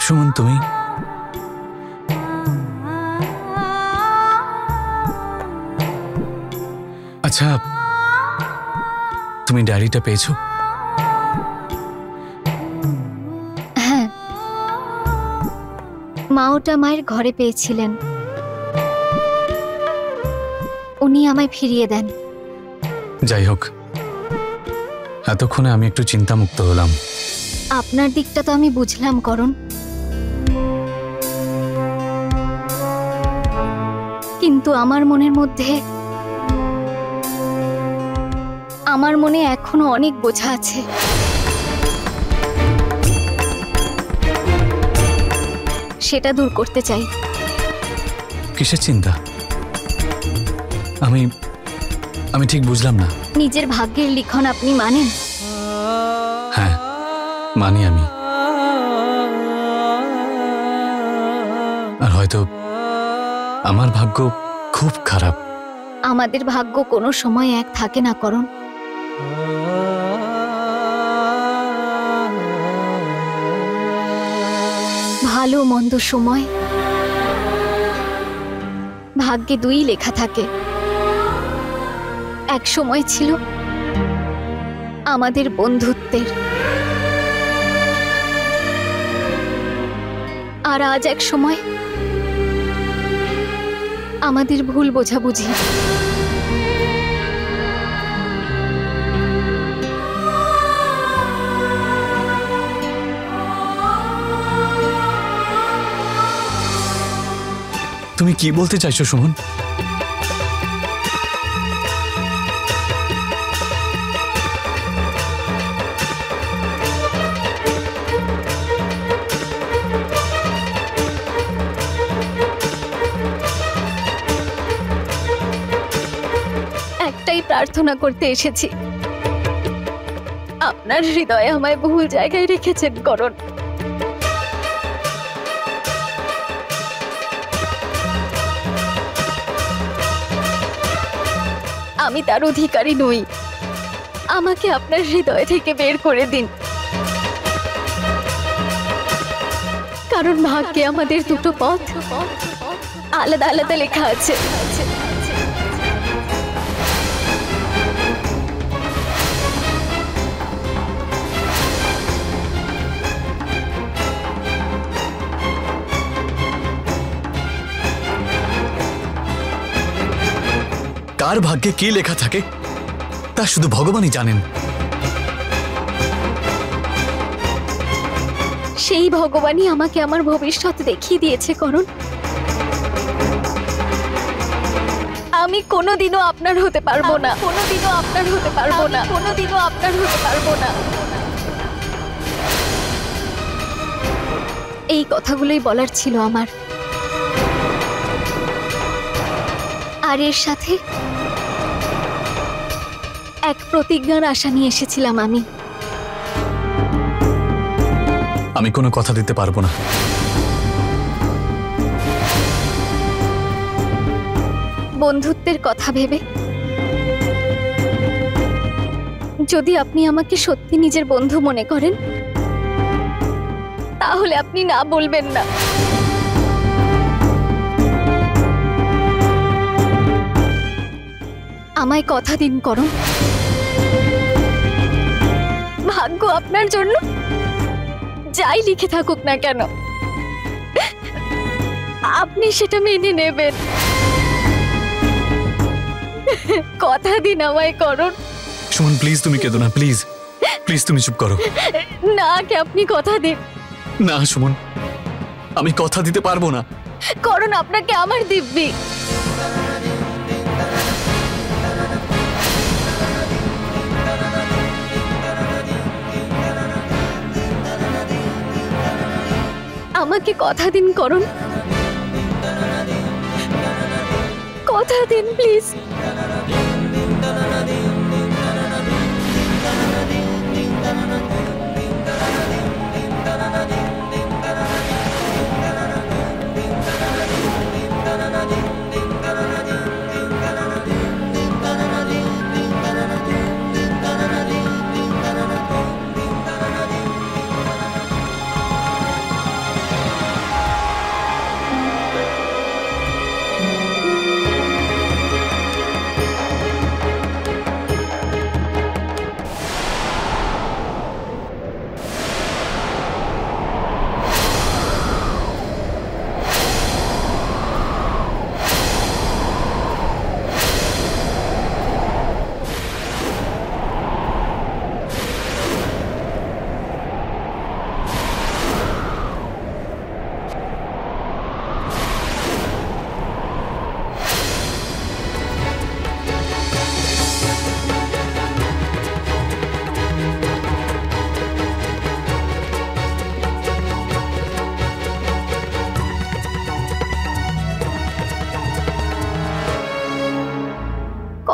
সুমন, তুমি আচ্ছা, তুমি ডায়েরিটা পেয়েছো? হ্যাঁ, মা ওটা মায়ের ঘরে পেয়েছিলেন, উনি আমায় ফিরিয়ে দেন। যাই হোক, এতক্ষণে আমি একটু চিন্তামুক্ত হলাম। আপনার দিকটা তো আমি বুঝলাম করণ, কিন্তু আমার মনে এখনো অনেক বোঝা আছে। সেটা দূর করতে চাই। কিসের চিন্তা? আমি ঠিক বুঝলাম না। নিজের ভাগ্যের লিখন আপনি মানেন? হ্যাঁ, মানি আমি। আর হয়তো আমার ভাগ্য খুব খারাপ। আমাদের ভাগ্য কোনো সময় এক থাকে না করণ। ভালো মন্দ সময় ভাগ্যে দুই লেখা থাকে। এক সময় ছিল আমাদের বন্ধুত্বের, আর আজ এক সময় আমাদের ভুল বোঝাবুঝি। তুমি কি বলতে চাইছো সুমন? একটাই প্রার্থনা করতে এসেছি, আপনার হৃদয়ে আমায় ভুল জায়গায় রেখেছেন করণ। আমি তার অধিকারী নই, আমাকে আপনার হৃদয় থেকে বের করে দিন। কারণ ভাগ্যে আমাদের দুটো পথ আলাদা আলাদা লেখা আছে। কার ভাগ্যে কি লেখা থাকে তা শুধু ভগবানই জানেন। সেই ভগবানই আমাকে আমার ভবিষ্যৎ দেখিয়ে দিয়েছে করণ। আমি কোনোদিনও আপনার হতে পারবো না, কোনোদিনও আপনার হতে পারবো না, কোনোদিনও আপনার হতে পারবো না। এই কথাগুলোই বলার ছিল আমার। আর এর সাথে এক প্রতিজ্ঞার আশা নিয়ে এসেছিলাম আমি। আমি কোনো কথা দিতে পারবো না। বন্ধুত্বের কথা ভেবে যদি আপনি আমাকে সত্যি নিজের বন্ধু মনে করেন, তাহলে আপনি না বলবেন না। আমায় কথা দিন করণ, ভাগ্য আপনার জন্য যাই লিখে থাকুক না কেন আপনি সেটা মেনে নেবেন। কথা দিন আমায় করণ। সুমন প্লিজ, তুমি কেঁদো না, প্লিজ প্লিজ তুমি চুপ করো। না, কে আপনি কথা দিন। না সুমন, আমি কথা দিতে পারবো না। করণ, আপনাকে আমার দিব্যি। আমাকে কথা দিন করণ, কথা দিন প্লিজ।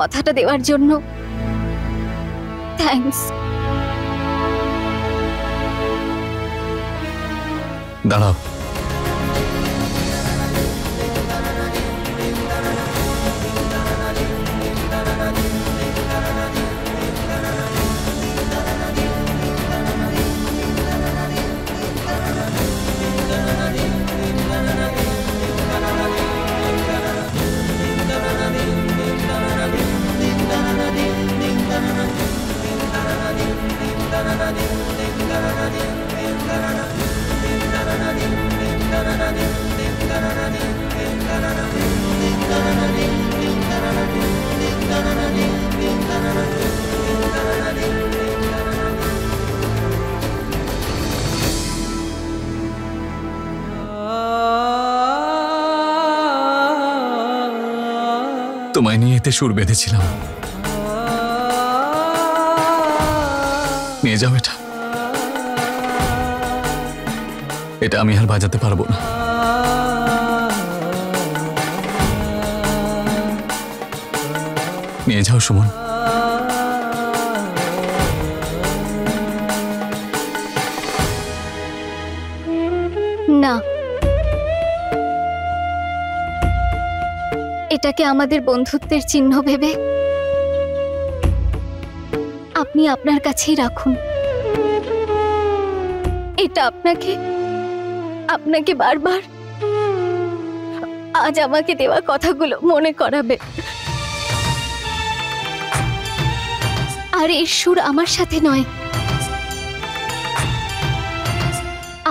কথাটা দেওয়ার জন্য থ্যাঙ্কস। দাঁড়াও, তোমায় নিয়ে এতে সুর বেঁধেছিলাম। নিয়ে যাও এটা, এটা আমি আর বাজাতে পারবো না। নিয়ে যাও সুমন। না, এটাকে আমাদের বন্ধুত্বের চিহ্ন ভেবে আপনি আপনার কাছেই রাখুন। এটা আপনাকে আপনাকে বারবার আজ আমাকে দেওয়া কথাগুলো মনে করাবে। আর এই সুর আমার সাথে নয়,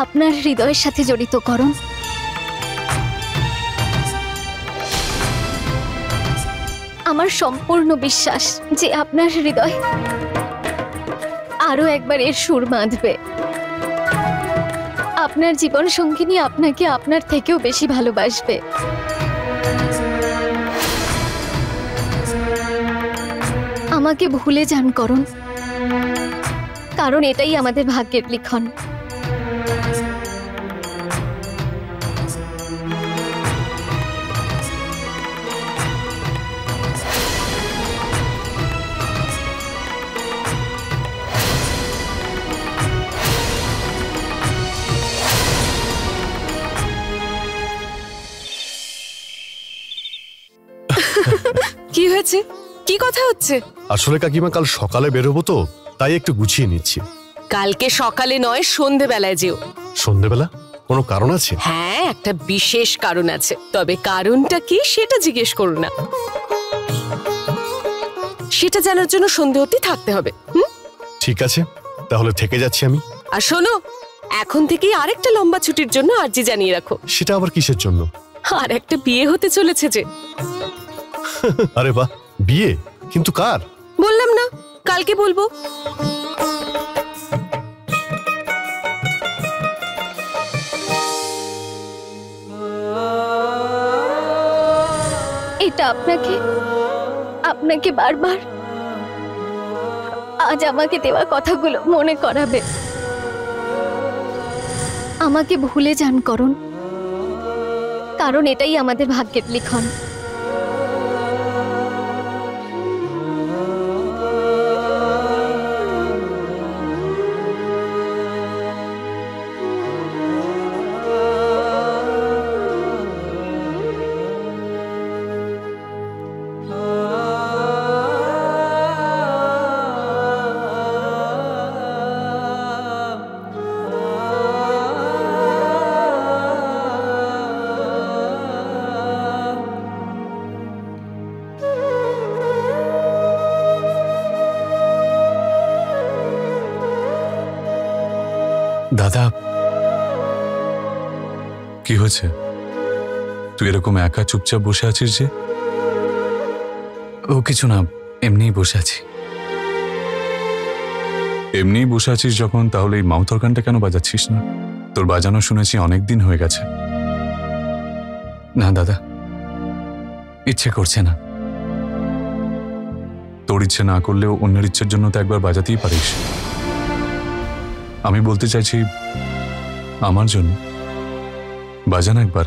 আপনার হৃদয়ের সাথে জড়িত করুন। আমার সম্পূর্ণ বিশ্বাস যে আপনার হৃদয় আরো একবার এর সুর বাঁধবে। আপনার জীবন সঙ্গিনী আপনাকে আপনার থেকেও বেশি ভালোবাসবে। আমাকে ভুলে যান করুন, কারণ এটাই আমাদের ভাগ্যের লিখন। কি হয়েছে? কি কথা হচ্ছে? আসলে কাকিমা কাল সকালে বেরোবো তো, তাই একটু গুছিয়ে নিচ্ছি। কালকে সকালে নয়, সন্ধেবেলায় যেও। সন্ধেবেলা? কোনো কারণ আছে? হ্যাঁ, একটা বিশেষ কারণ আছে, তবে কারণটা কি সেটা জিজ্ঞেস করো না। সেটা জানার জন্য সন্ধে অবধি থাকতে হবে। ঠিক আছে, তাহলে থেকে যাচ্ছি আমি। আর শোনো, এখন থেকেই আরেকটা লম্বা ছুটির জন্য আর্জি জানিয়ে রাখো। সেটা আবার কিসের জন্য? আর একটা বিয়ে হতে চলেছে যে। আরে বাহ, বিয়ে? কিন্তু কার? বললাম না, কালকে বলবো। এটা আপনাকে আপনাকে বারবার আজ আমাকে দেওয়া কথাগুলো মনে করাবে। আমাকে ভুলে যান করুন, কারণ এটাই আমাদের ভাগ্যের লিখন। দাদা, কি হয়েছে? তুই এরকম একা চুপচাপ বসে আছিস যে? ও কিছু না, এমনিই বসে আছি। এমনিই বসে আছিস যখন, তাহলে এই মাউথ অর্গানটা কেন বাজাচ্ছিস না? তোর বাজানো শুনেছি অনেক দিন হয়ে গেছে। না দাদা, ইচ্ছে করছে না। তোর ইচ্ছে না করলেও অন্যের ইচ্ছের জন্য তো একবার বাজাতেই পারিস। আমি বলতে চাইছি, আমার জন্য বাজান একবার।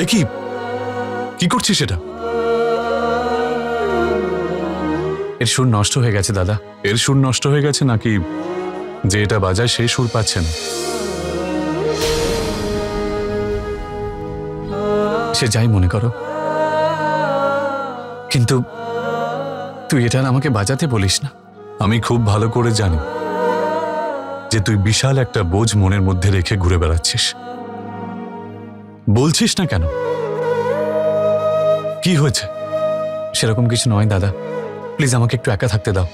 এ কি কি করছিস এটা? এর সুর নষ্ট হয়ে গেছে দাদা। এর সুর নষ্ট হয়ে গেছে নাকি যে এটা বাজায় সেই সুর পাচ্ছে না? সে যাই মনে করো, কিন্তু তুই এটা আমাকে বাজাতে বলিস না। আমি খুব ভালো করে জানি যে তুই বিশাল একটা বোঝ মনের মধ্যে রেখে ঘুরে বেড়াচ্ছিস। বলছিস না কেন? কি হয়েছে? সেরকম কিছু নয় দাদা, প্লিজ আমাকে একটু একা থাকতে দাও।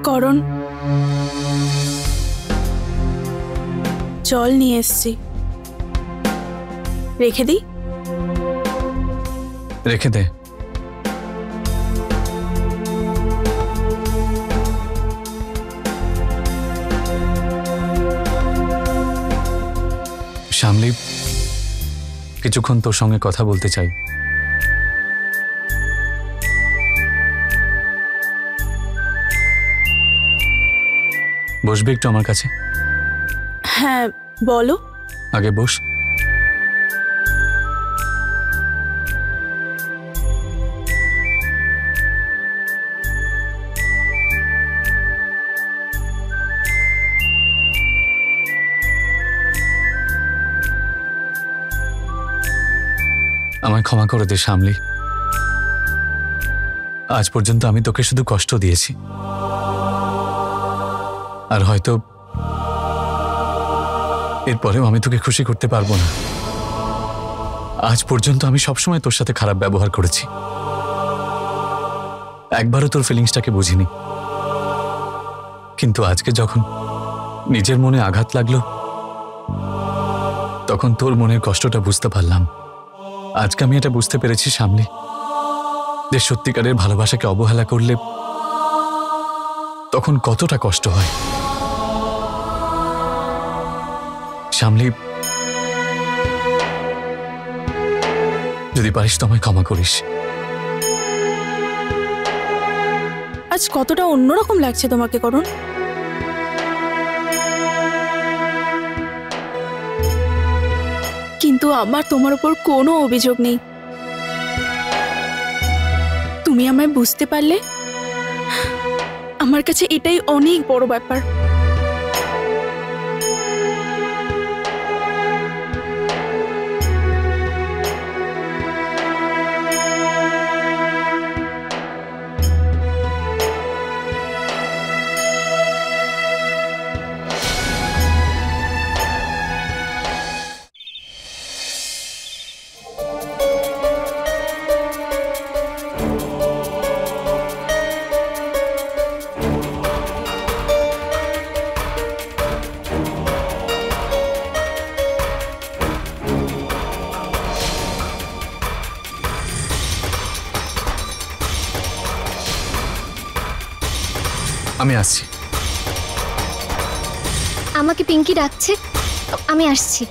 করণ, জল নিয়ে এসছি, রেখে দিই? রেখে দে। শ্যামলী, কিছুক্ষণ তোর সঙ্গে কথা বলতে চাই। বসবে একটু আমার কাছে? হ্যাঁ, বলো। আগে বস। আমায় ক্ষমা করে দে শ্যামলী। আজ পর্যন্ত আমি তোকে শুধু কষ্ট দিয়েছি, আর হয়তো এরপরেও আমি তোকে খুশি করতে পারবো না। আজ পর্যন্ত আমি সবসময় তোর সাথে খারাপ ব্যবহার করেছি, একবারও তোর ফিলিংসটাকে বুঝিনি। কিন্তু আজকে যখন নিজের মনে আঘাত লাগলো, তখন তোর মনের কষ্টটা বুঝতে পারলাম। আজকে আমি এটা বুঝতে পেরেছি শ্যামলী, যে সত্যিকারের ভালোবাসাকে অবহেলা করলে তখন কতটা কষ্ট হয়। শ্যামলী, যদি পারিস তো আমায় ক্ষমা করিস। আজ কতটা অন্যরকম লাগছে তোমাকে করণ। কিন্তু আমার তোমার উপর কোনো অভিযোগ নেই। তুমি আমায় বুঝতে পারলে আমার কাছে এটাই অনেক বড় ব্যাপার। আমি আসছি। আমাকে পিঙ্কি ডাকছে, আমি আসছি।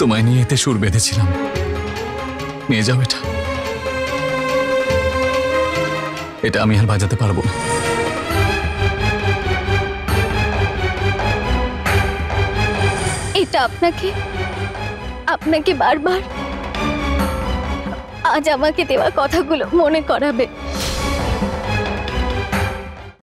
তোমায় নিয়ে এতে সুর বেঁধেছিলাম, নিয়ে যাও এটা। এটা আমি আর বাজাতে পারবো না। এটা আপনাকে আপনাকে বারবার আজ আমাকে দেওয়া কথাগুলো মনে করাবে।